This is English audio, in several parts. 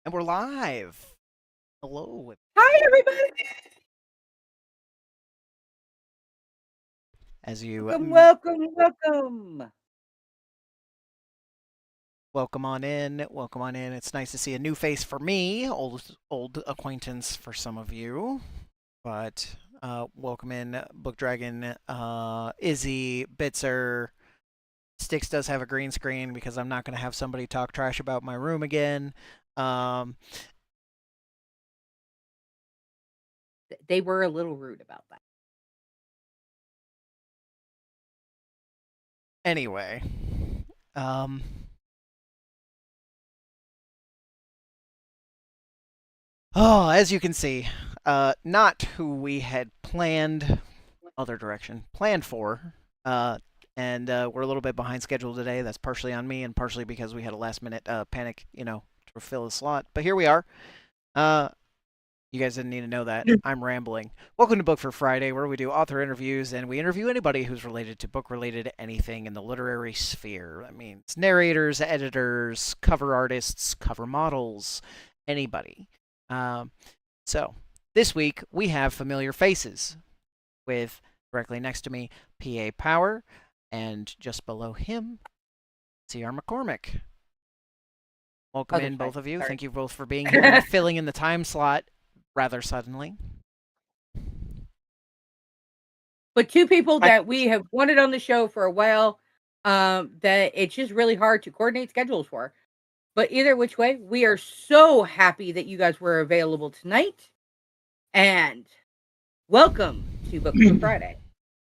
And we're live. Hello. Hi, everybody. As you Welcome. welcome on in, welcome on in. It's nice to see a new face for me, old acquaintance for some of you. But welcome in, Book Dragon, Izzy, Bitzer. Sticks does have a green screen because I'm not going to have somebody talk trash about my room again. Um, They were a little rude about that. anyway, um, oh, as you can see, not who we had planned other direction planned for. And we're a little bit behind schedule today. That's partially on me and partially because we had a last minute panic, to fill the slot. But here we are. Uh, you guys didn't need to know that. I'm rambling. Welcome to Book for Friday, where we do author interviews and we interview anybody who's related to book related anything in the literary sphere. That means narrators, editors, cover artists, cover models, anybody. Um, so this week we have familiar faces with directly next to me PA Power, and just below him, CR McCormick. Welcome Other in, side. both of you. Sorry. Thank you both for being here and filling in the time slot rather suddenly. But two people that we have wanted on the show for a while, that it's just really hard to coordinate schedules for. But either which way, we are so happy that you guys were available tonight. And welcome to Book for Friday.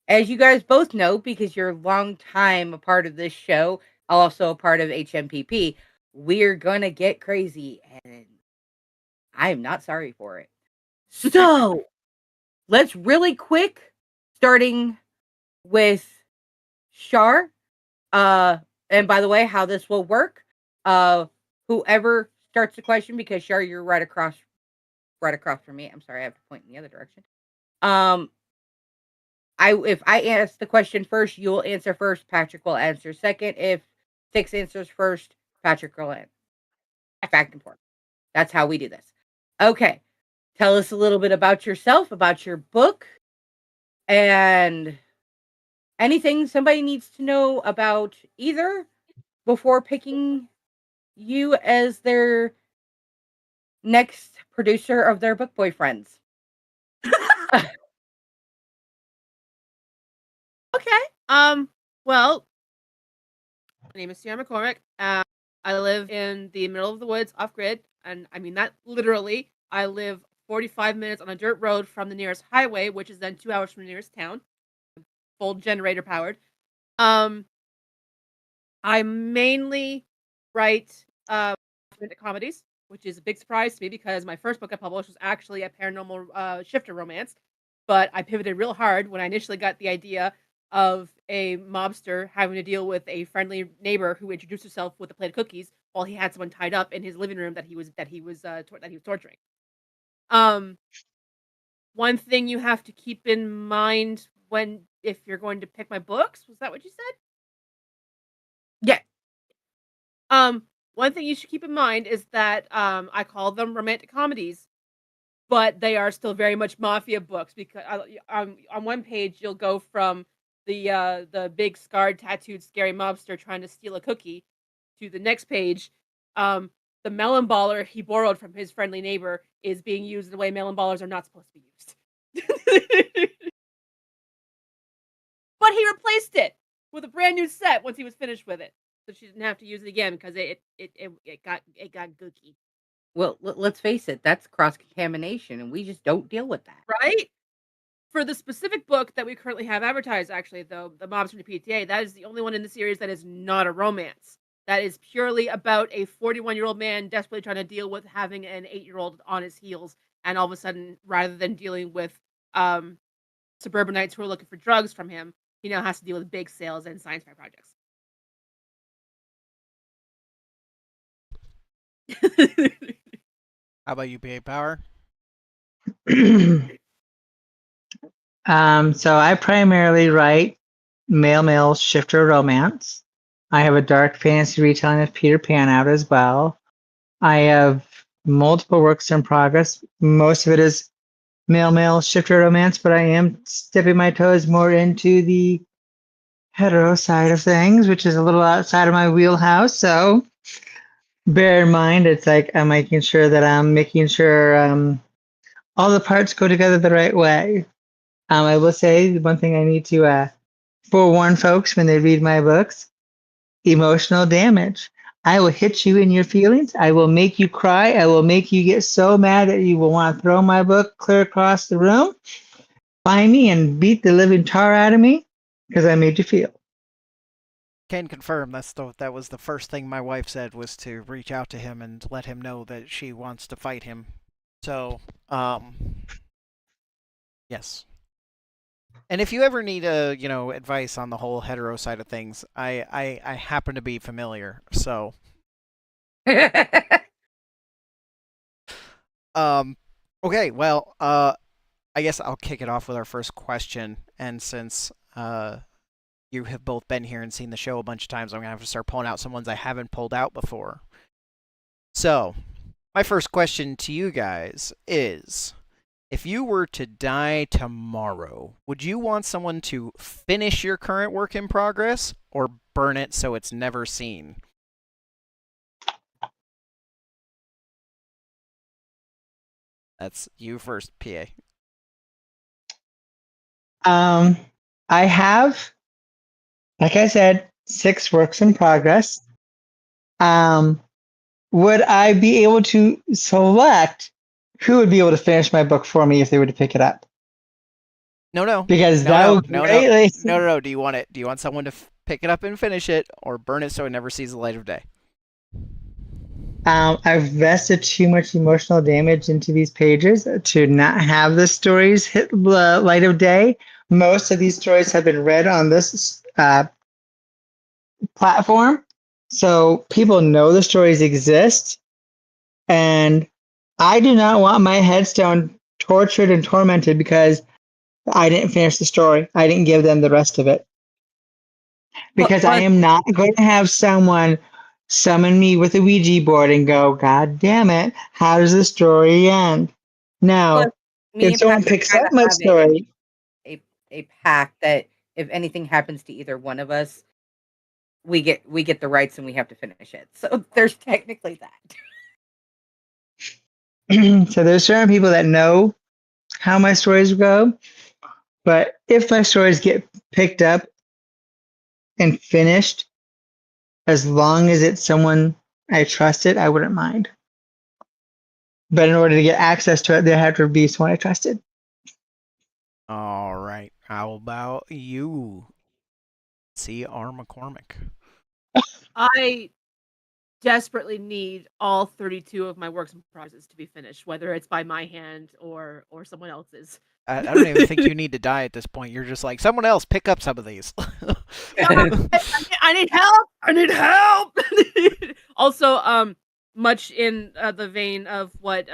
As you guys both know, because you're a long time a part of this show, also a part of HMPP, we're gonna get crazy, and I am not sorry for it. So let's really quick, starting with Shar. And by the way, how this will work, uh, whoever starts the question, because Shar, you're right across from me. I'm sorry, I have to point in the other direction. Um, if I ask the question first, you'll answer first. Patrick will answer second. If Six answers first, Patrick will answer. Back and forth. That's how we do this. Okay. Tell us a little bit about yourself, about your book, and anything somebody needs to know about either before picking you as their next producer of their book boyfriends. Okay. Well, my name is Sierra McCormick. I live in the middle of the woods, off grid, and I mean that literally. I live 45 minutes on a dirt road from the nearest highway, which is then 2 hours from the nearest town. Full generator powered. Um, I mainly write romantic comedies, which is a big surprise to me because my first book I published was actually a paranormal shifter romance. But I pivoted real hard when I initially got the idea of a mobster having to deal with a friendly neighbor who introduced herself with a plate of cookies while he had someone tied up in his living room that he was torturing. Um, One thing you have to keep in mind when if you're going to pick my books, was that what you said? Yeah. One thing you should keep in mind is that I call them romantic comedies, but they are still very much mafia books because on one page you'll go from the big scarred, tattooed, scary mobster trying to steal a cookie to the next page. Um, the melon baller he borrowed from his friendly neighbor is being used in a way melon ballers are not supposed to be used. But he replaced it with a brand new set once he was finished with it, so she didn't have to use it again because it got gooky. Well, let's face it, that's cross contamination, and we just don't deal with that. Right? For the specific book that we currently have advertised, actually, though, The Mobs from the PTA, that is the only one in the series that is not a romance. That is purely about a 41-year-old man desperately trying to deal with having an 8-year-old on his heels, and all of a sudden, rather than dealing with um, suburbanites who are looking for drugs from him, he now has to deal with big sales and science fair projects. How about you, PA Power? So I primarily write male shifter romance. I have a dark fantasy retelling of Peter Pan out as well. I have multiple works in progress. Most of it is male shifter romance, but I am dipping my toes more into the hetero side of things, which is a little outside of my wheelhouse. So bear in mind, it's like I'm making sure that I'm making sure all the parts go together the right way. I will say one thing I need to forewarn folks when they read my books: emotional damage. I will hit you in your feelings. I will make you cry. I will make you get so mad that you will want to throw my book clear across the room, find me, and beat the living tar out of me because I made you feel. Can confirm that was the first thing my wife said, was to reach out to him and let him know that she wants to fight him. So, yes. And if you ever need advice on the whole hetero side of things, I happen to be familiar. So, um, okay, well, I guess I'll kick it off with our first question. And since you have both been here and seen the show a bunch of times, I'm gonna have to start pulling out some ones I haven't pulled out before. So, my first question to you guys is: if you were to die tomorrow, would you want someone to finish your current work in progress or burn it so it's never seen? That's you first, PA. I have, like I said, 6 works in progress. Would I be able to select who would be able to finish my book for me if they were to pick it up? No, no. Because No, that no, would no, no, greatly. no, no, no. Do you want it? Do you want someone to pick it up and finish it, or burn it so it never sees the light of day? I've vested too much emotional damage into these pages to not have the stories hit the light of day. Most of these stories have been read on this platform, so people know the stories exist, and I do not want my headstone tortured and tormented because I didn't finish the story. I didn't give them the rest of it. Because I Plus, am not going to have someone summon me with a Ouija board and go, God damn it, how does the story end? plus, Now, me if and someone Patrick picks kind up of my have story, a pact that if anything happens to either one of us, we get the rights and we have to finish it. So there's technically that. so there's certain people that know how my stories go, but if my stories get picked up and finished, as long as it's someone I trusted, I wouldn't mind. But in order to get access to it, there had to be someone I trusted. All right. How about you, C.R. McCormick? I desperately need all 32 of my works in progress to be finished, whether it's by my hand or someone else's. I don't even think you need to die at this point. You're just like, someone else pick up some of these. I need help. I need help. Also, much in the vein of what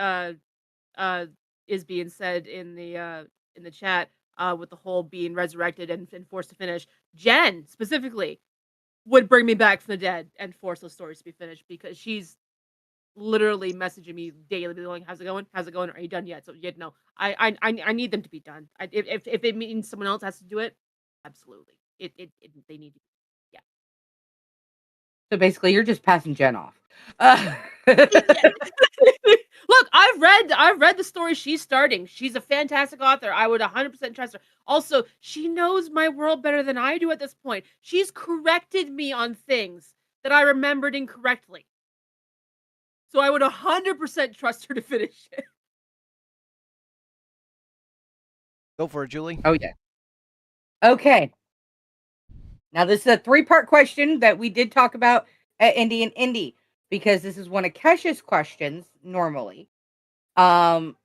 is being said in the chat, with the whole being resurrected and forced to finish. Jen specifically would bring me back from the dead and force those stories to be finished because she's literally messaging me daily, going, "How's it going? How's it going? Are you done yet?" So no, I need them to be done. If it means someone else has to do it, absolutely. They need to. Yeah. So basically, you're just passing Jen off. Look, I've read the story she's starting. She's a fantastic author. I would 100% trust her. Also, she knows my world better than I do at this point. She's corrected me on things that I remembered incorrectly. So I would 100% trust her to finish it. Go for it, Julie. Oh yeah. Okay. Now this is a 3-part question that we did talk about at Indie and Indie because this is one of Kesha's questions normally. And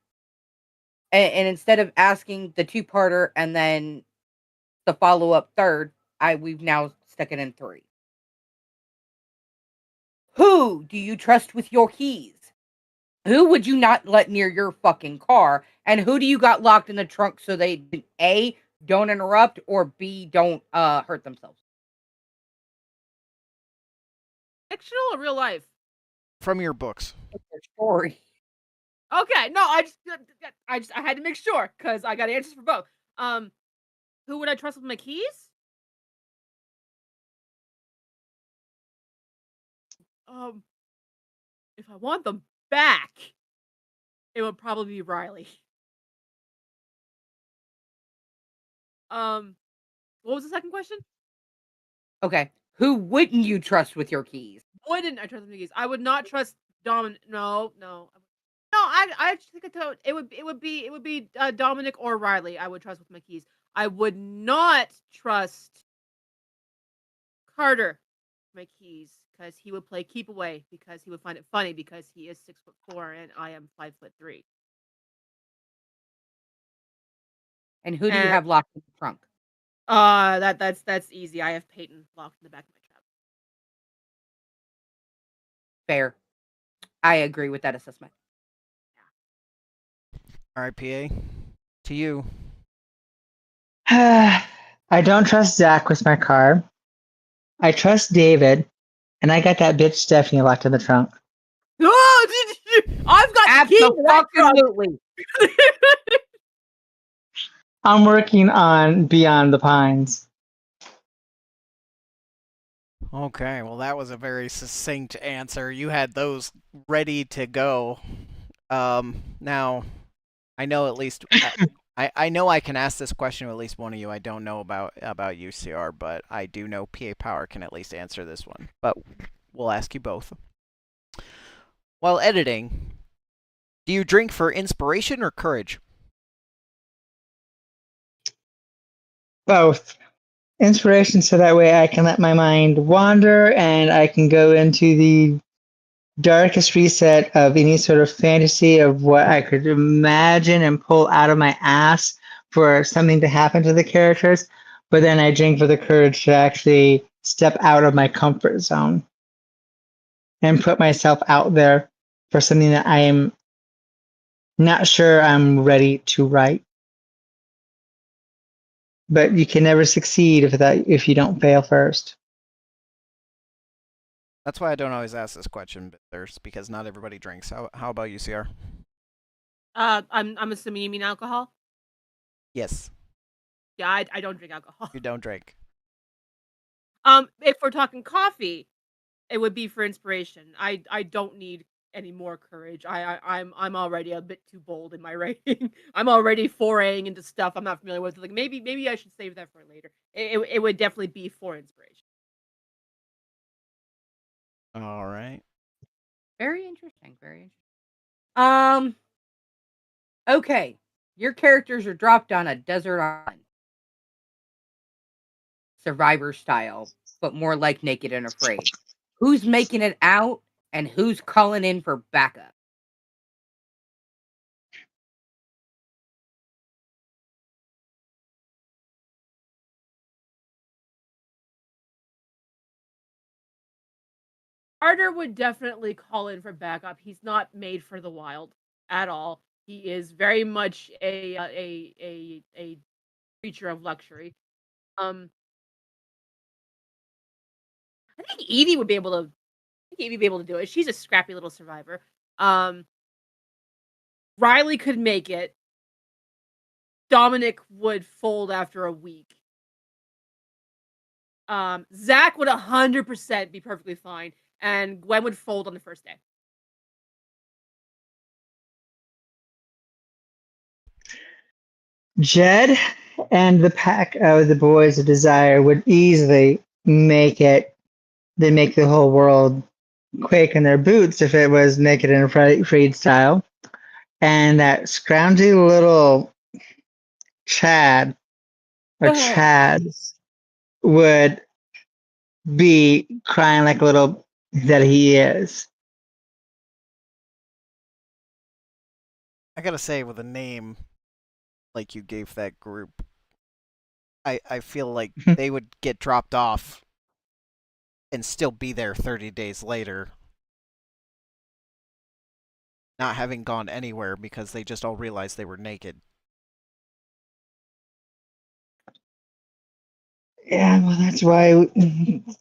instead of asking the 2-parter and then the follow-up third, we've now stuck it in 3. Who do you trust with your keys? Who would you not let near your fucking car? And who do you got locked in the trunk so they A, don't interrupt, or B, don't hurt themselves? Fictional or real life? From your books. It's their story. Okay, no, I had to make sure because I got answers for both. Who would I trust with my keys? Um, if I want them back, it would probably be Riley. Um, what was the second question? Okay. Who wouldn't you trust with your keys? Wouldn't I trust with my keys? I would not trust Dominic. No, no, no. I actually think it would be Dominic or Riley. I would trust with my keys. I would not trust Carter with my keys because he would play keep away because he would find it funny because he is 6'4" and I am 5'3". And who do you And have locked in the trunk? that's easy. I have Peyton locked in the back of my truck. Fair. I agree with that assessment. All right, PA. To you. I don't trust Zach with my car. I trust David, and I got that bitch Stephanie locked in the trunk. Oh, I've got the key to that truck. Absolutely. I'm working on Beyond the Pines. Okay, well, that was a very succinct answer. You had those ready to go. Now, I know at least I know I can ask this question to at least one of you. I don't know about UCR, but I do know PA Power can at least answer this one. But we'll ask you both. While editing, do you drink for inspiration or courage? Both. Inspiration so that way I can let my mind wander and I can go into the darkest reset of any sort of fantasy of what I could imagine and pull out of my ass for something to happen to the characters. But then I drink for the courage to actually step out of my comfort zone and put myself out there for something that I am not sure I'm ready to write. But you can never succeed if you don't fail first. That's why I don't always ask this question, but there's because not everybody drinks. How about UCR? I'm assuming you mean alcohol. Yes, Yeah, I don't drink alcohol. you don't drink. If we're talking coffee, it would be for inspiration. I don't need any more courage. I'm already a bit too bold in my writing. I'm already foraying into stuff I'm not familiar with. Like maybe I should save that for later. It would definitely be for inspiration. All right. Very interesting. Very interesting. Okay. Your characters are dropped on a desert island. Survivor style, but more like Naked and Afraid. Who's making it out and who's calling in for backup? Carter would definitely call in for backup. He's not made for the wild at all. He is very much a creature of luxury. Um, I think Evie would be able to. I think Evie would be able to do it. She's a scrappy little survivor. Um, Riley could make it. Dominic would fold after a week. Zach would 100% be perfectly fine, and Gwen would fold on the first day. Jed and the pack of the Boys of Desire would easily make it. They make the whole world quake in their boots if it was Naked and Afraid style. And that scroungy little Chad or Chads would be crying like a little that he is. I gotta say, with a name like you gave that group, I feel like they would get dropped off and still be there 30 days later, not having gone anywhere because they just all realized they were naked. Yeah, well, that's why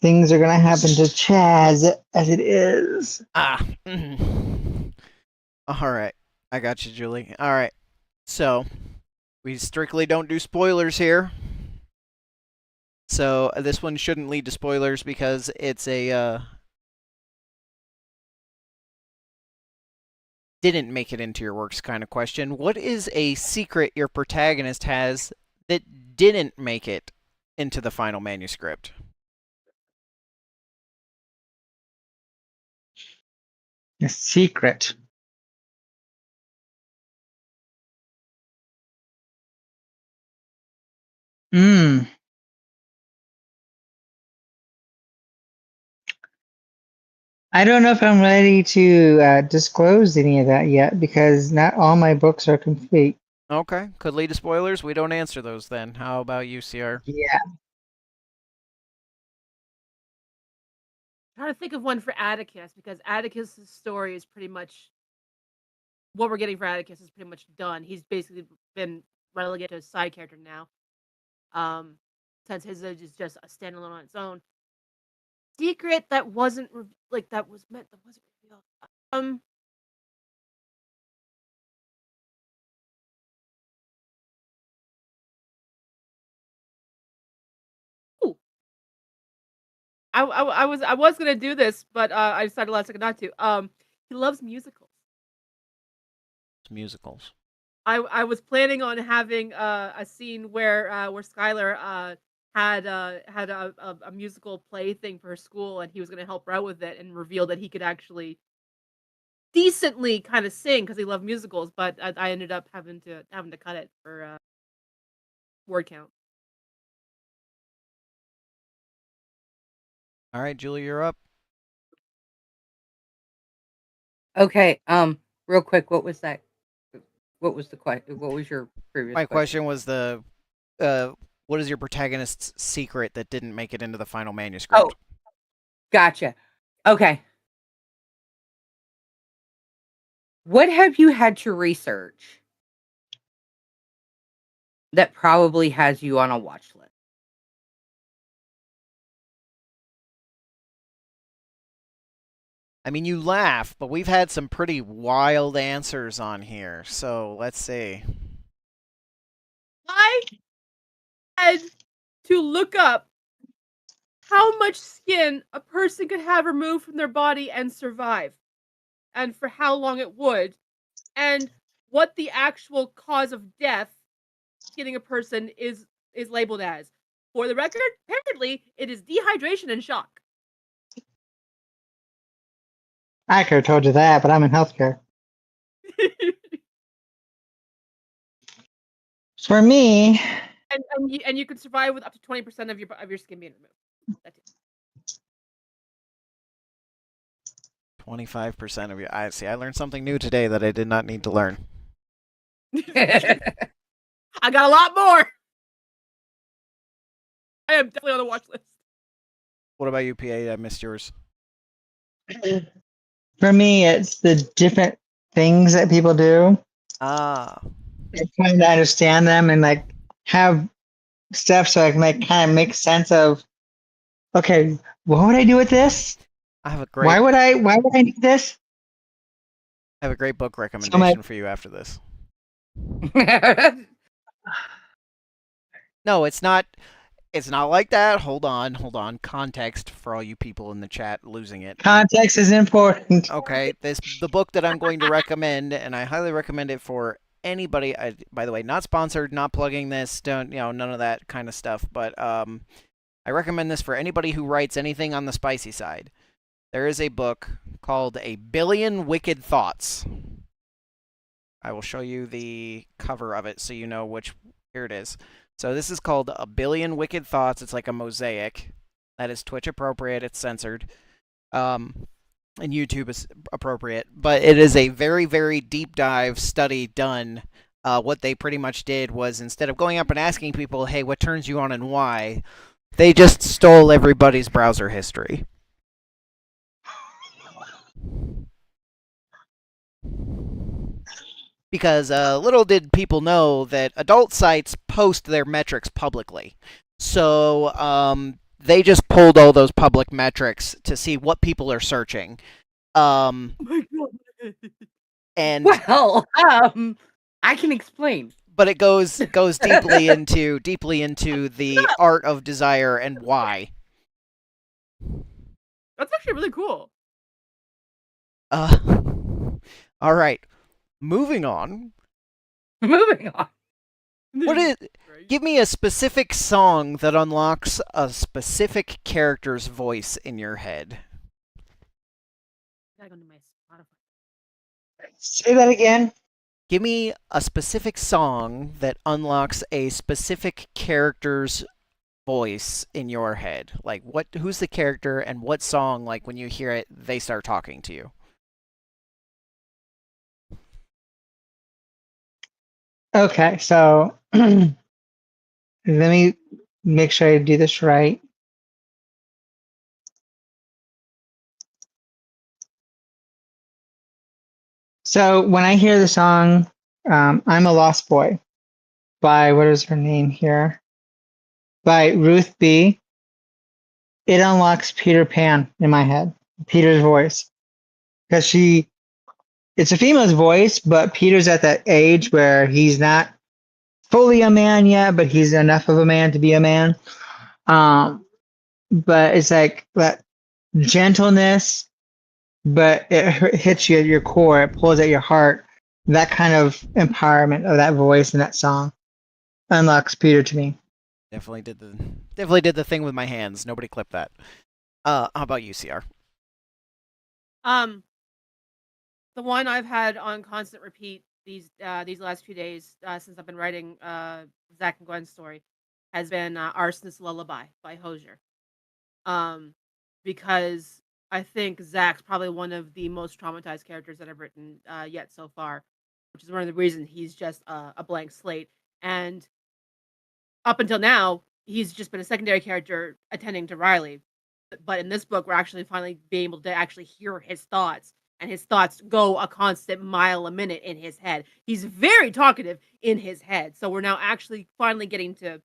things are going to happen to Chaz as it is. Ah. All right. I got you, Julie. All right. So we strictly don't do spoilers here. So this one shouldn't lead to spoilers because it's a didn't make it into your works kind of question. What is a secret your protagonist has that didn't make it into the final manuscript? A secret. Hmm. I don't know if I'm ready to disclose any of that yet because not all my books are complete. Okay, could lead to spoilers. We don't answer those then. How about you, CR? Yeah. I'm trying to think of one for Atticus because Atticus's story is pretty much what we're getting for Atticus is pretty much done. He's basically been relegated to a side character now. Since his is just a standalone on its own. Secret that wasn't that was meant that wasn't revealed. Um, ooh, I was gonna do this, but I decided last second not to. He loves musicals. Musicals. I was planning on having a scene where Skylar had a musical play thing for her school, and he was gonna help her out with it, and reveal that he could actually decently kind of sing because he loved musicals. But I ended up having to cut it for word count. All right, Julie, you're up. Okay. Real quick, what was that? What was the question? What was your previous My question? question was what is your protagonist's secret that didn't make it into the final manuscript? Oh, gotcha. Okay. What have you had to research that probably has you on a watch list? I mean, you laugh, but we've had some pretty wild answers on here. So let's see. I had to look up how much skin a person could have removed from their body and survive, and for how long it would, and what the actual cause of death getting a person is labeled as. For the record, apparently it is dehydration and shock. I could have told you that, but I'm in healthcare. For me, and you could survive with up to 20% of your skin being removed. That's it. 25% of you. I see. I learned something new today that I did not need to learn. I got a lot more. I am definitely on the watch list. What about you, PA? I missed yours. for me, it's the different things that people do. Ah, Trying to understand them and like have stuff so I can make sense of, okay, what would I do with this? I have a great Why would I need this? book So recommendation for you after this. No, it's not. It's not like that. Hold on. Context for all you people in the chat losing it. Context is important. Okay, the book that I'm going to recommend, and I highly recommend it for anybody. By the way, not sponsored, not plugging this. Don't none of that kind of stuff. But I recommend this for anybody who writes anything on the spicy side. There is a book called A Billion Wicked Thoughts. I will show you the cover of it so you know which. Here it is. So this is called A Billion Wicked Thoughts. It's like a mosaic. That is Twitch appropriate. It's censored. And YouTube is appropriate. But it is a very, very deep dive study done. What they pretty much did was instead of going up and asking people, hey, what turns you on and why, they just stole everybody's browser history. Because little did people know that adult sites post their metrics publicly. So they just pulled all those public metrics to see what people are searching. Oh my god. And Well, I can explain. but it goes deeply into the art of desire and why. That's actually really cool. Uh, all right, moving on. Moving on. What is? Give me a specific song that unlocks a specific character's voice in your head. I gotta go to my Spotify. Say that again. Give me a specific song that unlocks a specific character's voice in your head. Like who's the character and what song, like when you hear it, they start talking to you. Okay, so let me make sure I do this right. So when I hear the song I'm a Lost Boy by, what is her name here? By Ruth B., it unlocks Peter Pan in my head, Peter's voice. Because it's a female's voice, but Peter's at that age where he's not fully a man yet, but he's enough of a man to be a man. But it's like that gentleness, but it hits you at your core, it pulls at your heart. That kind of empowerment of that voice and that song unlocks Peter to me. Definitely did the thing with my hands. Nobody clipped that. How about you, CR? The one I've had on constant repeat these last few days since I've been writing Zach and Gwen's story has been Arsonist's Lullaby by Hosier. Because I think Zach's probably one of the most traumatized characters that I've written yet so far, which is one of the reasons he's just a blank slate. And up until now, he's just been a secondary character attending to Riley. But in this book, we're actually finally being able to actually hear his thoughts, and his thoughts go a constant mile a minute in his head. He's very talkative in his head, so we're now actually finally getting to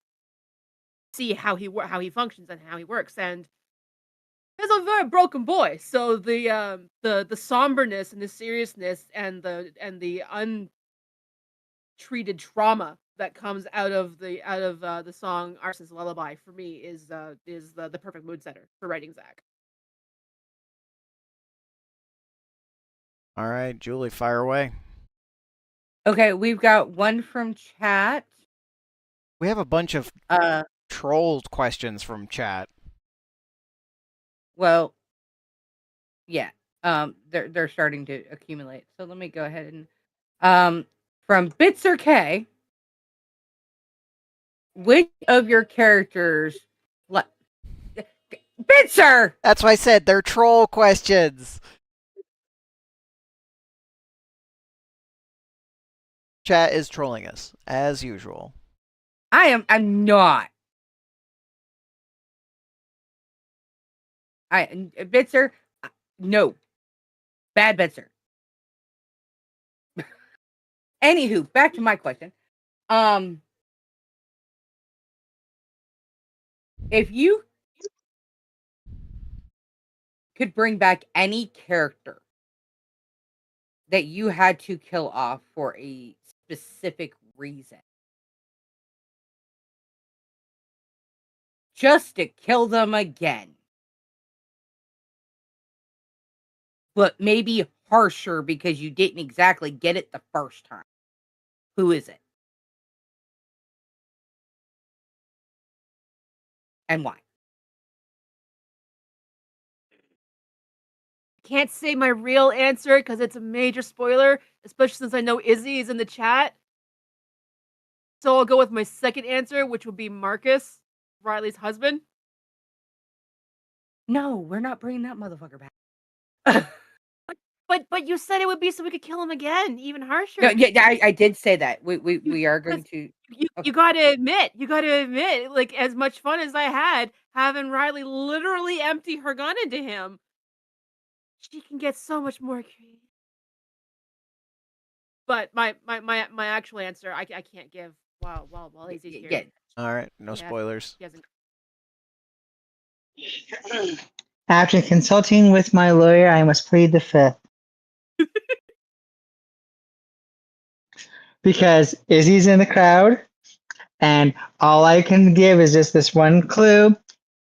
see how he functions and how he works. And he's a very broken boy, so the somberness and the seriousness and the untreated trauma that comes out of the song Arson's Lullaby for me is the perfect mood setter for writing Zach. All right, Julie, fire away. Okay, we've got one from chat. We have a bunch of trolled questions from chat. Well, yeah. They're starting to accumulate. So let me go ahead and from Bitzer K. Which of your characters Bitzer? That's why I said they're troll questions. Chat is trolling us, as usual. I'm not. Bitzer, no. Bad Bitzer. Anywho, back to my question. If you could bring back any character that you had to kill off for a specific reason, just to kill them again, but maybe harsher because you didn't exactly get it the first time, who is it? And why? Can't say my real answer because it's a major spoiler, especially since I know Izzy is in the chat. So I'll go with my second answer, which would be Marcus, Riley's husband. No, we're not bringing that motherfucker back. But you said it would be so we could kill him again, even harsher. No, yeah, I did say that. We are going to. You gotta admit, like as much fun as I had having Riley literally empty her gun into him, she can get so much more creative. But my actual answer, I can't give while he's here. Yeah. All right, no spoilers. He hasn't. After consulting with my lawyer, I must plead the fifth. because Izzy's in the crowd, and all I can give is just this one clue.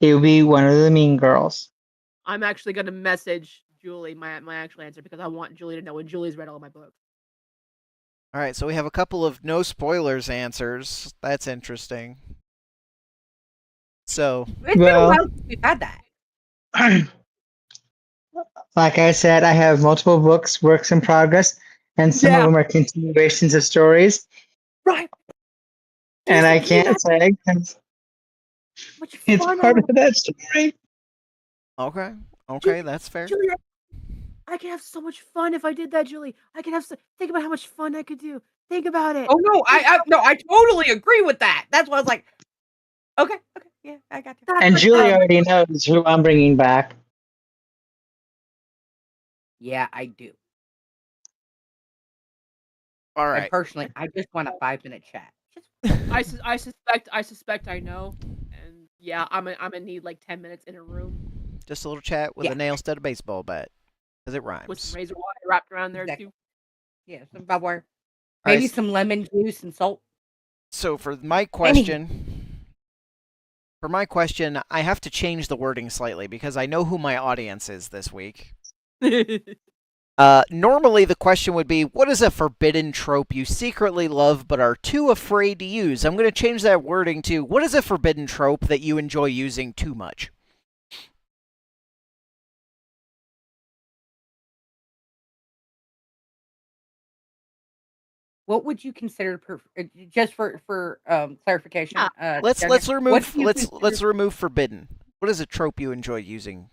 It would be one of the mean girls. I'm actually gonna message Julie my actual answer because I want Julie to know when Julie's read all my books. All right, so we have a couple of no spoilers answers. That's interesting. So, It's been a Well, while since we've had that. like I said, I have multiple books, works in progress, and some of Yeah. them are continuations of stories. Right. And I Can you can't imagine say 'cause how much it's fun part of that story. okay. Okay, Julie, that's fair. Julie, I could have so much fun if I did that, Julie. I could have think about how much fun I could do. Think about it. Oh no, I totally agree with that. That's why I was like, okay, yeah, I got you. That's And like Julie already knows who I'm bringing back. Yeah, I do. All And right. personally, I just want a 5-minute chat. I suspect I know, and yeah, I'm gonna need like 10 minutes in a room Just a little chat with Yeah. a nail instead of baseball bat, because it with some rhymes. razor wire wrapped around there Exactly. too. Yeah, some barbed wire. All Maybe right. some lemon juice and salt. So for my Anywho. question, I have to change the wording slightly because I know who my audience is this week. Normally, the question would be, what is a forbidden trope you secretly love but are too afraid to use? I'm going to change that wording to, what is a forbidden trope that you enjoy using too much? What would you consider just for clarification? Yeah. Let's Junior, what remove do you let's consider- remove forbidden. What is a trope you enjoy using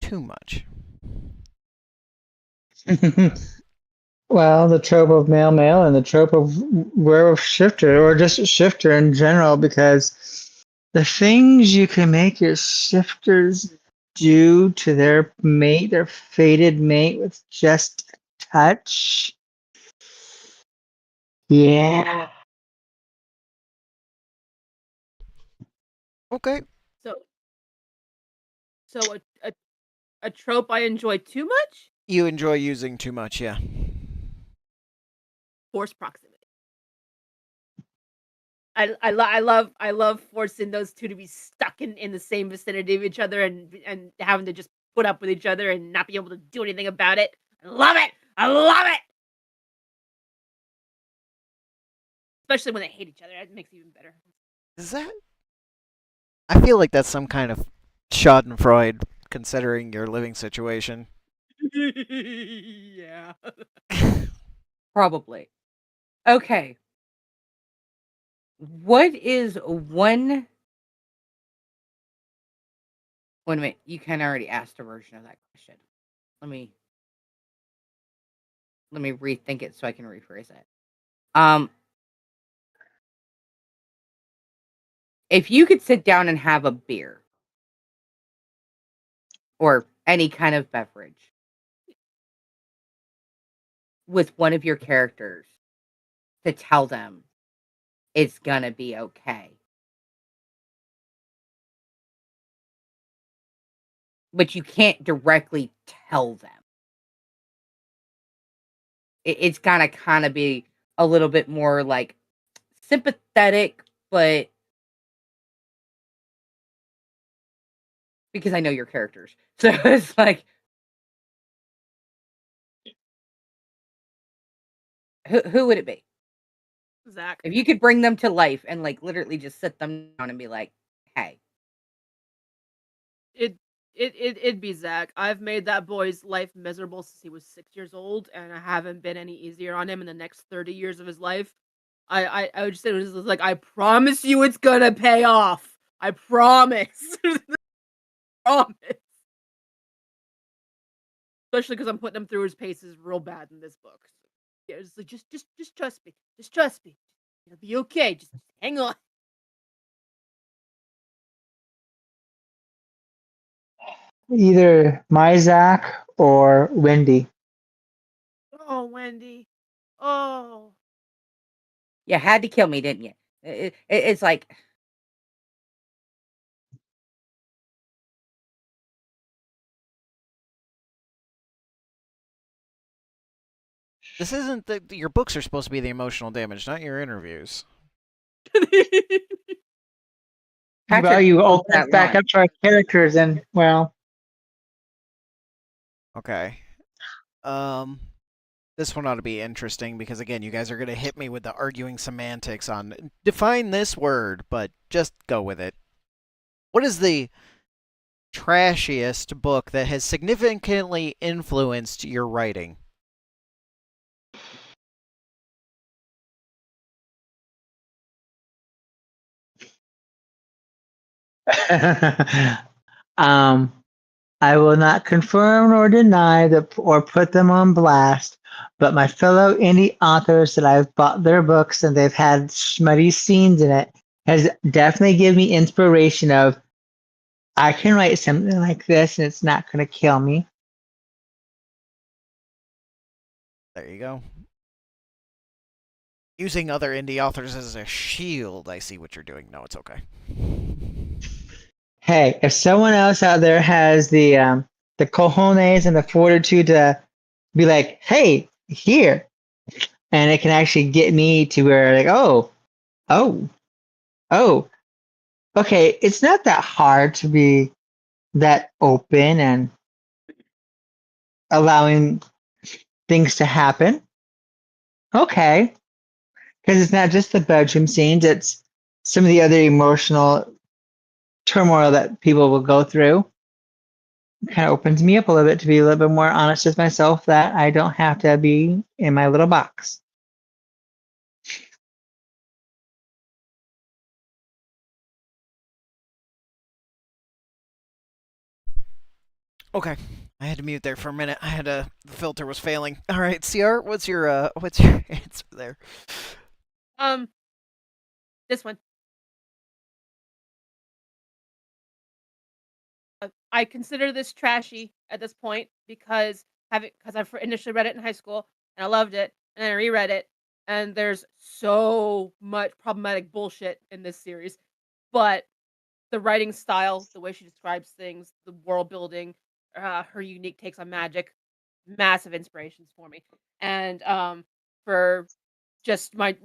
too much? Well, the trope of male and the trope of werewolf shifter, or just shifter in general, because the things you can make your shifters do to their mate, their fated mate, with just a touch. Yeah. Okay. So so a trope I enjoy too much? You enjoy using too much, yeah. Force proximity. I love forcing those two to be stuck in the same vicinity of each other and having to just put up with each other and not be able to do anything about it. I love it. I love it. Especially when they hate each other. It makes it even better. Is that? I feel like that's some kind of Schadenfreude, considering your living situation. Yeah. Probably. Okay. What is one? Wait a minute. You kind of already asked a version of that question. Let me rethink it so I can rephrase it. If you could sit down and have a beer or any kind of beverage with one of your characters to tell them it's gonna be okay, but you can't directly tell them. It's gonna kind of be a little bit more like sympathetic, but because I know your characters, so it's like who would it be Zach. if you could bring them to life and like literally just sit them down and be like, "Hey, It'd be Zach. I've made that boy's life miserable since he was 6 years old, and I haven't been any easier on him in the next 30 years of his life. I would just say it was like, I promise you it's gonna pay off. I promise. Promise. Especially because I'm putting him through his paces real bad in this book. So, yeah, it's like just trust me. Just trust me. It'll be okay. Just hang on. Either my Zach or Wendy. Oh, Wendy. Oh. you had to kill me, didn't you?" It's like This isn't your books are supposed to be the emotional damage, not your interviews. Well, Patrick you quotes open that us back line. up to our characters, and well, Okay. Um, this one ought to be interesting because again, you guys are gonna hit me with the arguing semantics on define this word, but just go with it. What is the trashiest book that has significantly influenced your writing? um, I will not confirm nor deny that or put them on blast, but my fellow indie authors that I've bought their books and they've had smutty scenes in it has definitely given me inspiration of I can write something like this and it's not going to kill me. There you go. Using other indie authors as a shield. I see what you're doing. No, it's okay. Hey, if someone else out there has the cojones and the fortitude to be like, hey, here, and it can actually get me to where like, oh, oh, okay, it's not that hard to be that open and allowing things to happen. Okay, because it's not just the bedroom scenes; it's some of the other emotional turmoil that people will go through. It kind of opens me up a little bit to be a little bit more honest with myself that I don't have to be in my little box. Okay. I had to mute there for a minute. I had the filter was failing. All right, CR, what's your answer there? Um, this one. I consider this trashy at this point because I've initially read it in high school and I loved it, and then I reread it, and there's so much problematic bullshit in this series. But the writing style, the way she describes things, the world building, her unique takes on magic, massive inspirations for me. And for just my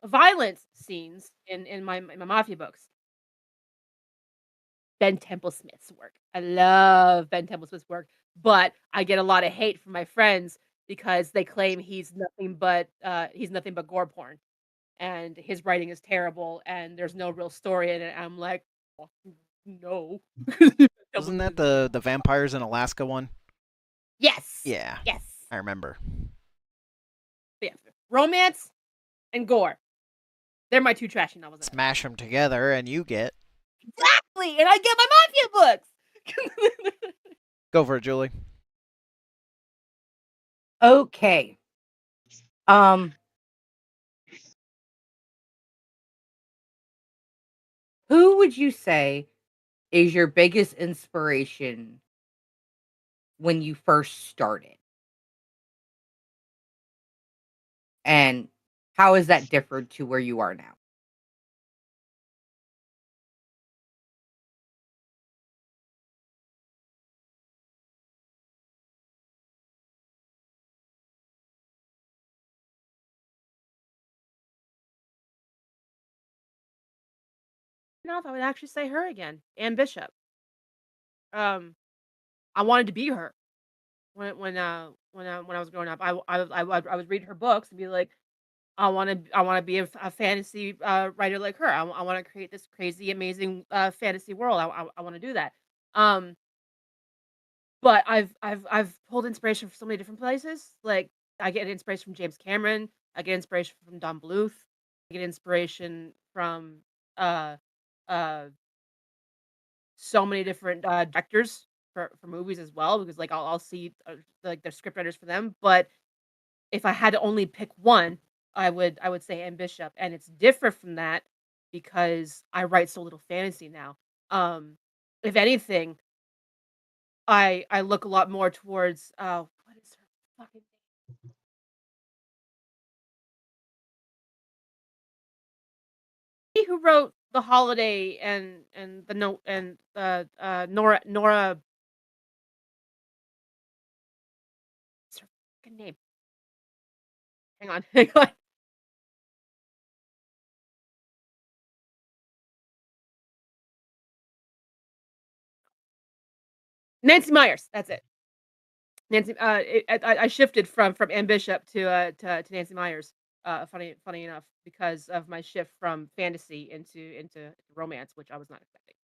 violence scenes in my mafia books. Ben Temple-Smith's work. I love Ben Temple-Smith's work, but I get a lot of hate from my friends because they claim he's nothing but gore porn, and his writing is terrible, and there's no real story in it. I'm like, "Oh, no." Wasn't Temple-Smith that is the vampires in Alaska one? Yes. Yeah, Yes. I remember. But yeah, romance and gore. They're my 2 trashy novels that I love. Smash them together and you get. Exactly, and I get my mafia books. Go for it, Julie. Okay. Um, who would you say is your biggest inspiration when you first started? And how has that differed to where you are now? No, I would actually say her again, Anne Bishop. Um, I wanted to be her when I was growing up. I would read her books and be like, I wanna be a fantasy writer like her. I want to create this crazy, amazing fantasy world. I want to do that. Um, but I've pulled inspiration from so many different places. Like I get inspiration from James Cameron. I get inspiration from Don Bluth. I get inspiration from uh uh so many different directors for movies as well, because like I'll see like the script writers for them. But if I had to only pick one, I would say Anne Bishop, and it's different from that because I write so little fantasy now. Um, if anything, I look a lot more towards what is her fucking name? Who wrote The Holiday and the note and Nora fucking name? Hang on, hang on. Nancy Myers. That's it. Nancy. I shifted from Ann Bishop to Nancy Myers. Funny enough, because of my shift from fantasy into romance, which I was not expecting.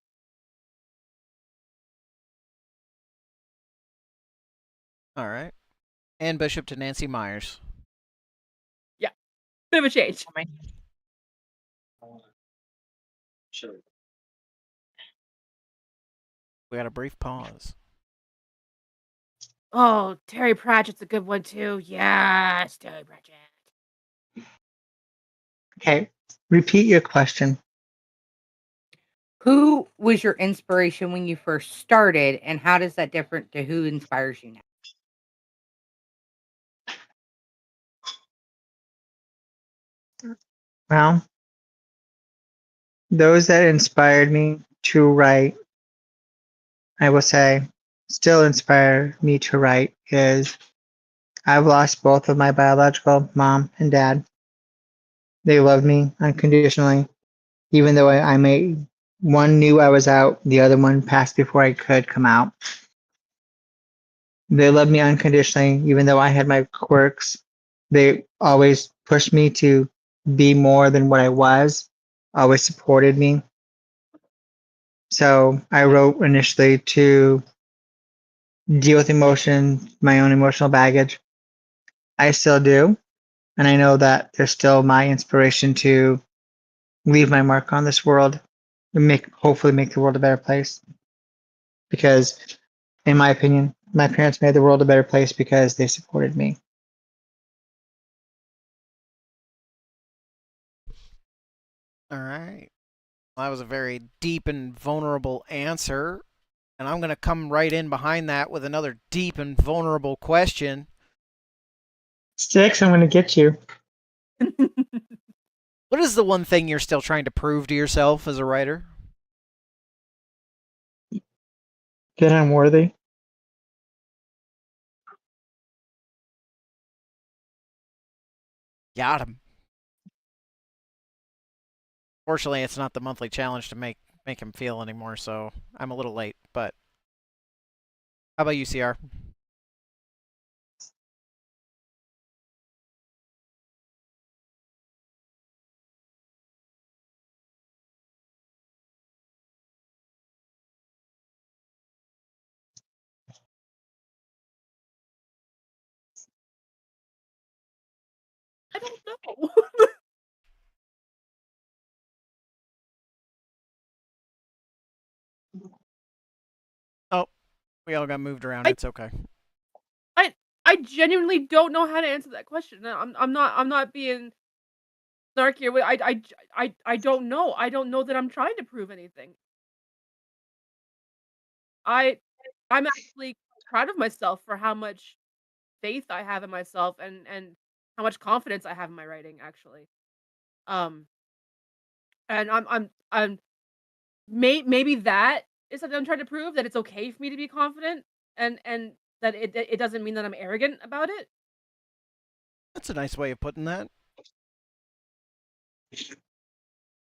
All right. Ann Bishop to Nancy Myers. Yeah, bit of a change. We got a brief pause. Oh, Terry Pratchett's a good one too. Yes, Terry Pratchett. Okay, repeat your question. Who was your inspiration when you first started, and how does that differ to who inspires you now? Well, those that inspired me to write, I will say, still inspire me to write is I've lost both of my biological mom and dad. They loved me unconditionally, even though one knew I was out, the other one passed before I could come out. They loved me unconditionally, even though I had my quirks. They always pushed me to be more than what I was, always supported me. So I wrote initially to deal with emotion, my own emotional baggage. I still do. And I know that they're still my inspiration to leave my mark on this world and hopefully make the world a better place. Because in my opinion, my parents made the world a better place because they supported me. All right. Well, that was a very deep and vulnerable answer. And I'm going to come right in behind that with another deep and vulnerable question. Sticks, I'm going to get you. What is the one thing you're still trying to prove to yourself as a writer? That I'm worthy. Got him. Fortunately, it's not the monthly challenge to make him feel anymore, so I'm a little late. But how about you, CR? I don't know. Oh, we all got moved around. I It's okay. I I genuinely don't know how to answer that question. I'm not being snarky. I don't know. I don't know that I'm trying to prove anything. I I'm actually proud of myself for how much faith I have in myself and how much confidence I have in my writing actually. Um and I'm maybe that is something I'm trying to prove, that it's okay for me to be confident and that it doesn't mean that I'm arrogant about it. That's a nice way of putting that.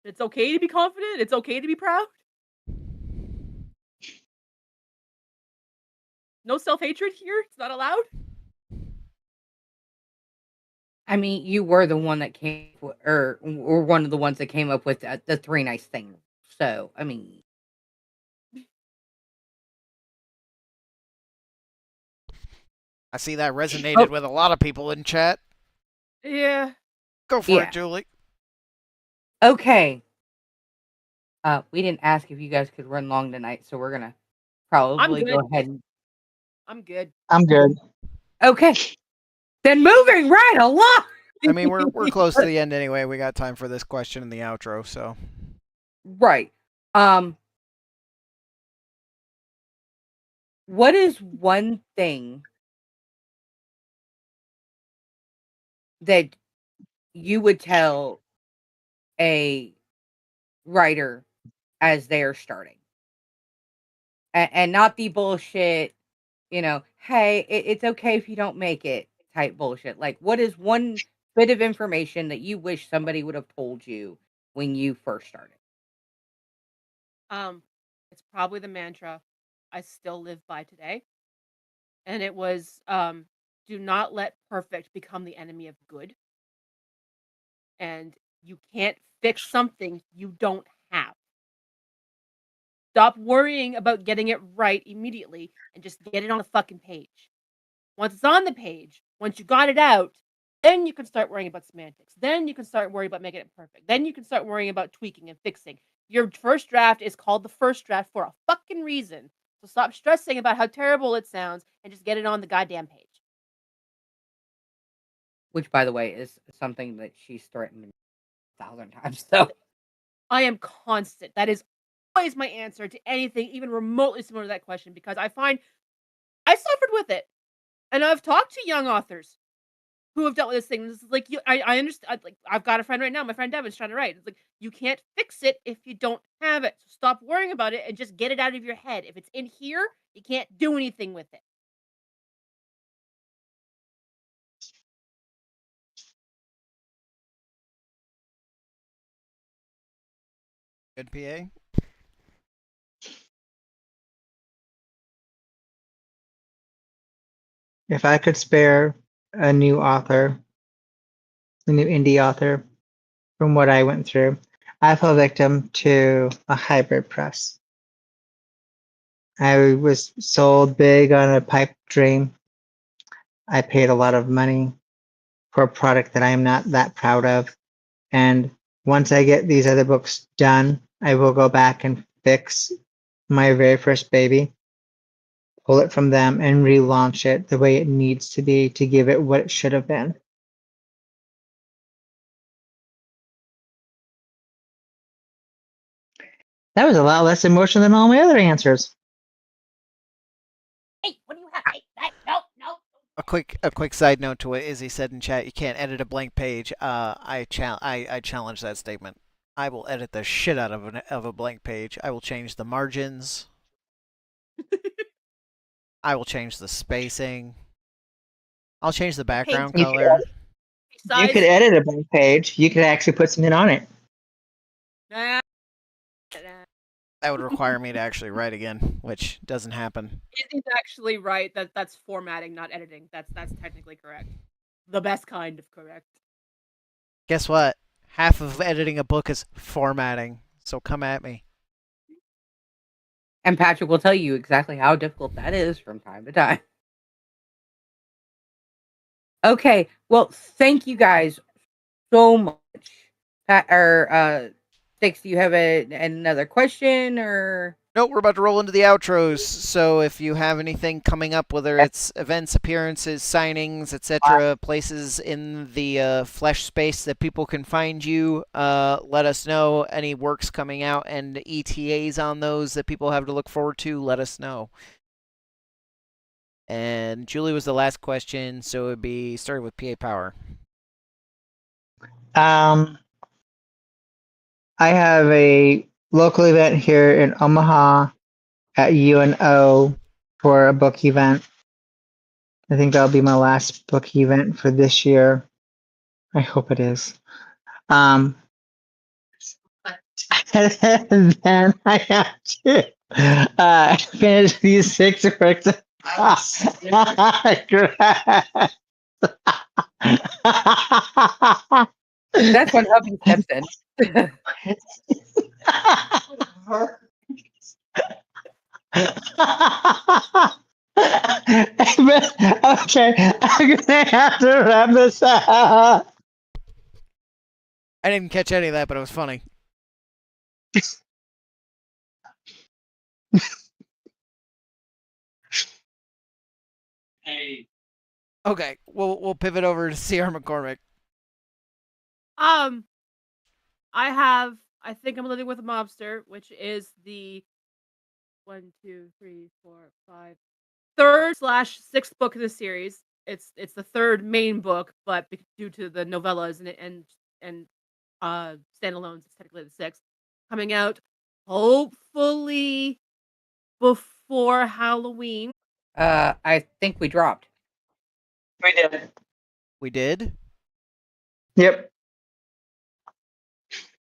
It's okay to be confident. It's okay to be proud. No self-hatred here. It's not allowed. I mean, you were the one that or one of the ones that came up with the three nice things. So, I mean, I see that resonated oh with a lot of people in chat. Yeah. Go for it, yeah, Julie. okay. We didn't ask if you guys could run long tonight, so we're gonna I'm probably go good. ahead and I'm good. I'm good. okay. Then moving right along. I mean, we're close to the end anyway. We got time for this question and the outro, so Right. Um, what is one thing that you would tell a writer as they're starting? And not the bullshit, hey, it's okay if you don't make it type bullshit. Like, what is one bit of information that you wish somebody would have told you when you first started? It's probably the mantra I still live by today. And it was do not let perfect become the enemy of good. And you can't fix something you don't have. Stop worrying about getting it right immediately and just get it on the fucking page. Once it's on the page, once you got it out, then you can start worrying about semantics. Then you can start worrying about making it perfect. Then you can start worrying about tweaking and fixing. Your first draft is called the first draft for a fucking reason. So stop stressing about how terrible it sounds and just get it on the goddamn page. Which, by the way, is something that she's threatened 1,000 times. So I am constant. That is always my answer to anything even remotely similar to that question because I find I suffered with it. And I've talked to young authors who have dealt with this thing. This is like I understand. Like I've got a friend right now. My friend Devin's trying to write. It's like you can't fix it if you don't have it. So stop worrying about it and just get it out of your head. If it's in here, you can't do anything with it. Good PA. If I could spare a new author, a new indie author from what I went through, I fell victim to a hybrid press. I was sold big on a pipe dream. I paid a lot of money for a product that I am not that proud of. And once I get these other books done, I will go back and fix my very first baby, pull it from them, and relaunch it the way it needs to be to give it what it should have been. That was a lot less emotional than all my other answers. Hey, what do you have? Hey, no. A quick side note to what Izzy said in chat. You can't edit a blank page. I challenge that statement. I will edit the shit out of a blank page. I will change the margins. I will change the spacing. I'll change the background Paint color. You could size. edit a blank page. You could actually put something on it. Nah. That would require me to actually write again, which doesn't happen. Izzy's actually right. That's formatting, not editing. That's technically correct. The best kind of correct. Guess what? Half of editing a book is formatting. So come at me. and Patrick will tell you exactly how difficult that is from time to time. Okay, well, thank you guys so much. Pat or Six, do you have another question or? No, we're about to roll into the outros. So if you have anything coming up, whether it's events, appearances, signings, etc., places in the flesh space that people can find you, let us know. Any works coming out and ETAs on those that people have to look forward to, let us know. And Julie was the last question, so it would be starting with PA Power. I have a local event here in Omaha at UNO for a book event. I think that'll be my last book event for this year. I hope it is. And then I have to finish these 6 works. That's when hubby steps in. Okay, I'm gonna have to wrap this up. I didn't catch any of that, but it was funny. Hey. Okay, we'll pivot over to CR McCormick. I think I'm living with a mobster, which is the 1, 2, 3, 4, 5, third/6th book of the series. It's the third main book, but due to the novellas and standalones, it's technically the 6th. Coming out hopefully before Halloween. I think we dropped. We did. We did? Yep.